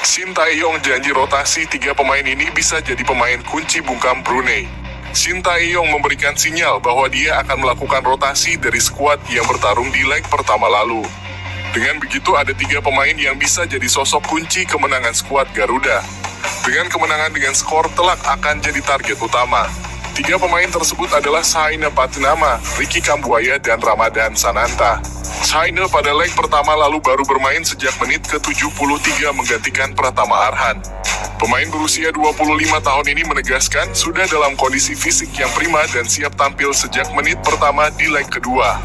Shin Tae-yong janji rotasi 3 pemain ini bisa jadi pemain kunci bungkam Brunei. Shin Tae-yong memberikan sinyal bahwa dia akan melakukan rotasi dari skuad yang bertarung di leg pertama lalu. Dengan begitu ada 3 pemain yang bisa jadi sosok kunci kemenangan skuad Garuda. Dengan kemenangan dengan skor telak akan jadi target utama. 3 pemain tersebut adalah Shaina Patinama, Ricky Kambuaya, dan Ramadan Sananta. Shaina pada leg pertama lalu baru bermain sejak menit ke-73 menggantikan Pratama Arhan. Pemain berusia 25 tahun ini menegaskan sudah dalam kondisi fisik yang prima dan siap tampil sejak menit pertama di leg kedua.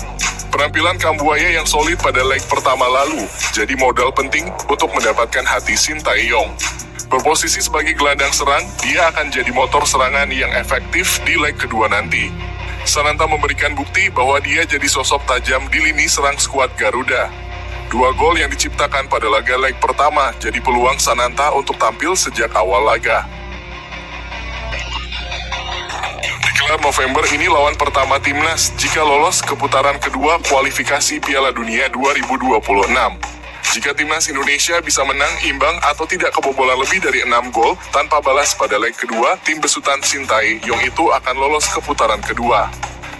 Penampilan Kambuaya yang solid pada leg pertama lalu jadi modal penting untuk mendapatkan hati Shin Tae-yong. Berposisi sebagai gelandang serang, dia akan jadi motor serangan yang efektif di leg kedua nanti. Sananta memberikan bukti bahwa dia jadi sosok tajam di lini serang skuad Garuda. 2 gol yang diciptakan pada laga leg pertama jadi peluang Sananta untuk tampil sejak awal laga. Digelar November ini lawan pertama timnas jika lolos ke putaran kedua kualifikasi Piala Dunia 2026. Jika timnas Indonesia bisa menang, imbang, atau tidak kebobolan lebih dari 6 gol tanpa balas pada leg kedua, tim besutan Shin Tae-yong itu akan lolos ke putaran kedua.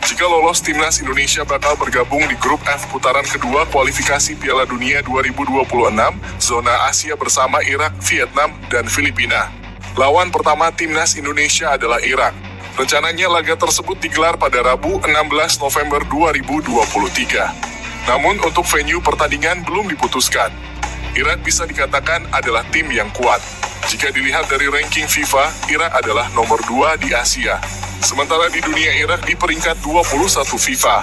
Jika lolos, timnas Indonesia bakal bergabung di grup F putaran kedua kualifikasi Piala Dunia 2026, zona Asia bersama Irak, Vietnam, dan Filipina. Lawan pertama timnas Indonesia adalah Irak. Rencananya laga tersebut digelar pada Rabu 16 November 2023. Namun untuk venue pertandingan belum diputuskan. Irak bisa dikatakan adalah tim yang kuat. Jika dilihat dari ranking FIFA, Irak adalah nomor 2 di Asia. Sementara di dunia Irak di peringkat 21 FIFA.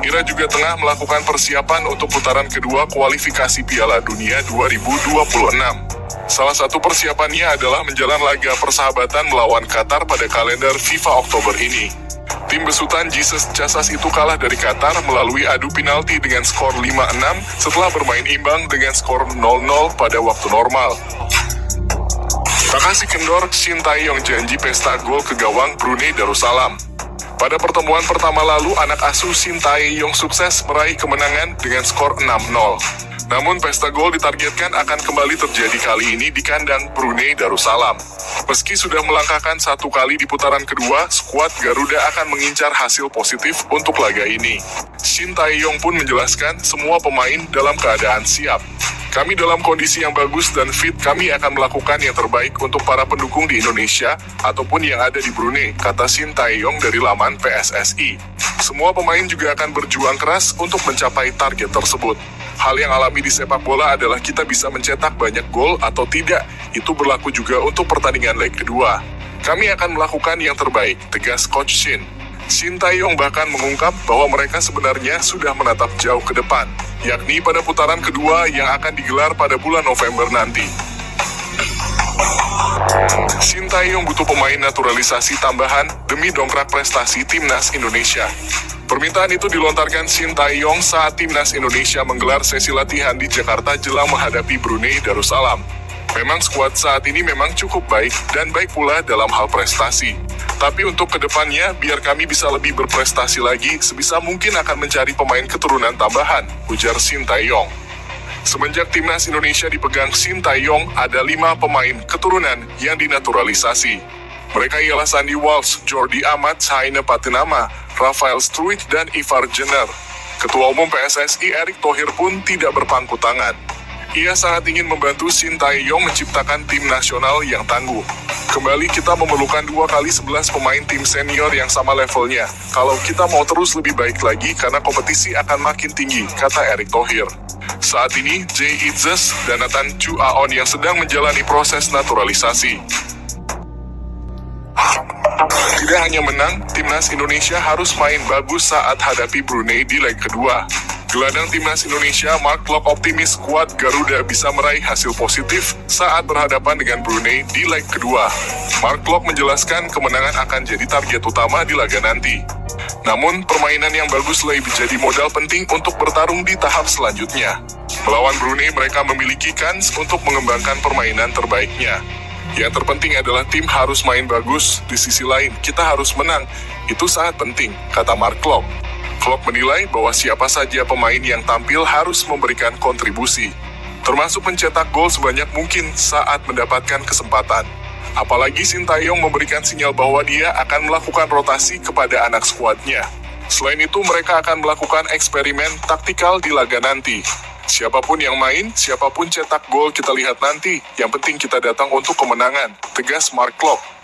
Irak juga tengah melakukan persiapan untuk putaran kedua kualifikasi Piala Dunia 2026. Salah satu persiapannya adalah menjalan laga persahabatan melawan Qatar pada kalender FIFA Oktober ini. Tim besutan Jesus Casas itu kalah dari Qatar melalui adu penalti dengan skor 5-6 setelah bermain imbang dengan skor 0-0 pada waktu normal. Takasi kendor, Shin Tae-yong janji pesta gol ke gawang Brunei Darussalam. Pada pertemuan pertama lalu, anak asuh Shin Tae-yong sukses meraih kemenangan dengan skor 6-0. Namun pesta gol ditargetkan akan kembali terjadi kali ini di kandang Brunei Darussalam. Meski sudah melangkahkan 1 kali di putaran kedua, skuad Garuda akan mengincar hasil positif untuk laga ini. Shin Tae-yong pun menjelaskan semua pemain dalam keadaan siap. Kami dalam kondisi yang bagus dan fit, kami akan melakukan yang terbaik untuk para pendukung di Indonesia ataupun yang ada di Brunei, kata Shin Tae-yong dari laman PSSI. Semua pemain juga akan berjuang keras untuk mencapai target tersebut. Hal yang alami di sepak bola adalah kita bisa mencetak banyak gol atau tidak. Itu berlaku juga untuk pertandingan leg kedua. Kami akan melakukan yang terbaik, tegas Coach Shin. Shin Tae-yong bahkan mengungkap bahwa mereka sebenarnya sudah menatap jauh ke depan, yakni pada putaran kedua yang akan digelar pada bulan November nanti. Shin Tae-yong butuh pemain naturalisasi tambahan demi dongkrak prestasi timnas Indonesia. Permintaan itu dilontarkan Shin Tae-yong saat timnas Indonesia menggelar sesi latihan di Jakarta jelang menghadapi Brunei Darussalam. Memang skuad saat ini memang cukup baik dan baik pula dalam hal prestasi. Tapi untuk kedepannya, biar kami bisa lebih berprestasi lagi, sebisa mungkin akan mencari pemain keturunan tambahan, ujar Shin Tae-yong. Semenjak timnas Indonesia dipegang Shin Tae-yong, ada 5 pemain keturunan yang dinaturalisasi. Mereka ialah Sandy Walsh, Jordi Amat, Shaina Patinama, Rafael Struijk, dan Ivar Jenner. Ketua Umum PSSI Erick Thohir pun tidak berpangku tangan. Ia sangat ingin membantu Shin Tae-yong menciptakan tim nasional yang tangguh. Kembali kita memerlukan 2 kali 11 pemain tim senior yang sama levelnya. Kalau kita mau terus lebih baik lagi karena kompetisi akan makin tinggi, kata Erick Thohir. Saat ini, Jay Itzes dan Nathan Chu Aon yang sedang menjalani proses naturalisasi. Tidak hanya menang, timnas Indonesia harus main bagus saat hadapi Brunei di leg kedua. Gelandang timnas Indonesia Mark Klok optimis skuad Garuda bisa meraih hasil positif saat berhadapan dengan Brunei di leg kedua. Mark Klok menjelaskan kemenangan akan jadi target utama di laga nanti. Namun, permainan yang bagus lebih jadi modal penting untuk bertarung di tahap selanjutnya. Melawan Brunei, mereka memiliki kans untuk mengembangkan permainan terbaiknya. Yang terpenting adalah tim harus main bagus, di sisi lain kita harus menang. Itu sangat penting, kata Mark Klok. Klopp menilai bahwa siapa saja pemain yang tampil harus memberikan kontribusi, termasuk mencetak gol sebanyak mungkin saat mendapatkan kesempatan. Apalagi Sintayong memberikan sinyal bahwa dia akan melakukan rotasi kepada anak skuadnya. Selain itu, mereka akan melakukan eksperimen taktikal di laga nanti. Siapapun yang main, siapapun cetak gol kita lihat nanti. Yang penting kita datang untuk kemenangan, tegas Mark Klopp.